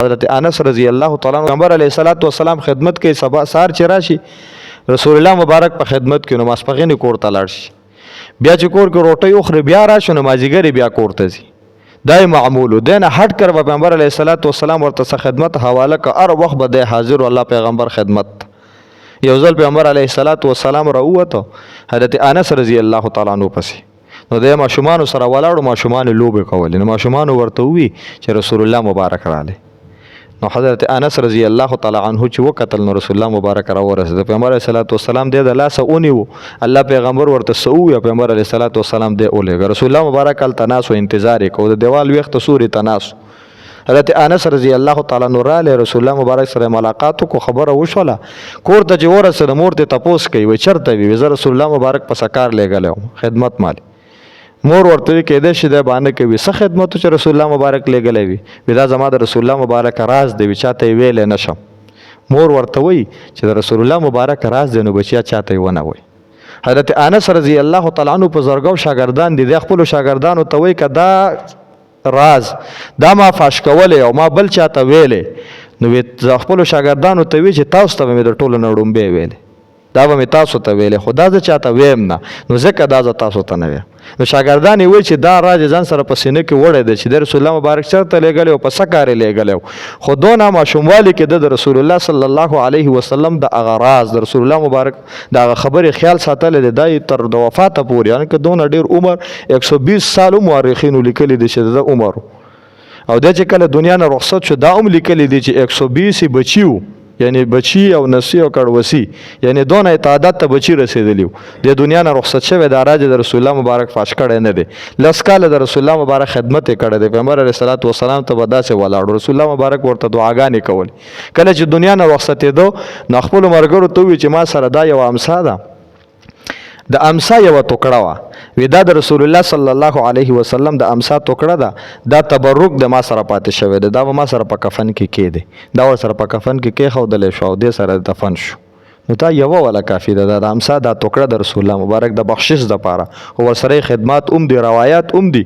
حضرت انس رضی الله تعالی عنہ پیغمبر علیه الصلاۃ والسلام خدمت کې سبا سار چراشي رسول الله مبارک په خدمت کې نو ماسپغین کور ته لاړ شي بیا چې کور کې روټي اخري بیا راشي نو مازیګری بیا کور ته ځي دای معمول دین هټ کر پیغمبر علیه الصلاۃ والسلام ورته خدمت حواله ک ار وخت به حاضر الله پیغمبر خدمت یو ځل پیغمبر علیه الصلاۃ والسلام راوته حضرت انس رضی الله تعالی عنہ پسې نو د ماشومان سره ولاړو ماشومان لوبه کول نو ماشومان ورته وی چې رسول الله مبارک رااله نو حضرت انس رضی الله تعالی عنہ چې وکتل نو رسول الله مبارک را ورسید پیغمبر علیه الصلاۃ والسلام د لاسه اونیو الله پیغمبر ورته سو یا پیغمبر علیه الصلاۃ والسلام د اولګ رسول الله مبارک ال تناسو انتظار کو د دیوال وخت سوري تناسو حضرت انس رضی الله تعالی عنہ را رسول الله مبارک سره ملاقات کو خبره وشوله کور ته جوړه سره مور ته تپوس کوي و چرته وی رسول الله مبارک په سکار لګلو خدمت مال مور ورته کېده شي د باندې کوي څه خدمت چې رسول الله مبارک لګلې وي ودا زما د رسول الله مبارک راز دی چاته ویل نشم مور ورته وی چې د رسول الله مبارک راز دی نو بچیا چاته ونه وي حضرت انس رضی الله تعالی عنہ په زرګو شاګردان دي د خپل شاګردانو ته وی کدا راز دا ما فاش کوله او ما بل چاته ویلې نو خپل شاګردانو ته وی چې تاسو ته مې د ټولو نړم به ویلې دا به مې تاسو ته ویلې خدا ز چاته ویم نه نو ځکه دا ز تاسو ته نه ویم نو شاګردان وی چې دا راز ځان سره په سینې کې وړه دی چې د رسول الله مبارک چرته لګلې او په سکارې لګلې خو دونه ماشوموالي کې د رسول الله صلی الله علیه وسلم د اغراض د رسول الله مبارک د خبرې خیال ساتل دی دای تر د وفات پورې یعنی که دونه ډیر عمر 120 سال مورخینو لیکلي دي چې د عمر او د چې کله دنیا نه رخصت شو دا هم لیکلي دي چې 120 بچیو یعنی بچی او نسی او کړوسی یعنی دونه تعداد ته بچی رسیدلی د دنیا نه رخصت شوه د راج د رسول الله مبارک فاش کړه نه دی لس کال د رسول الله مبارک خدمت کړه د پیغمبر علیه الصلاۃ والسلام ته بداسه ولاړ رسول الله مبارک ورته دعاګانې کول کله چې دنیا نه رخصت دو نو خپل مرګرو ته وی چې ما سره دا یو امسا ده د امسا یو ټوکړه وا ودا د رسول الله صلی الله علیه وسلم د امسا ټوکړه ده دا تبرک د ما سره پاتې شوی ده دا ما سره په کفن کې کېده دا ور سره په کفن کې خو دلې شو د سره دفن شو نو تا یو ولا کافی ده د امسا دا ټوکړه د رسول الله مبارک د بخشش د پاره او ور سره خدمات دی روایت دی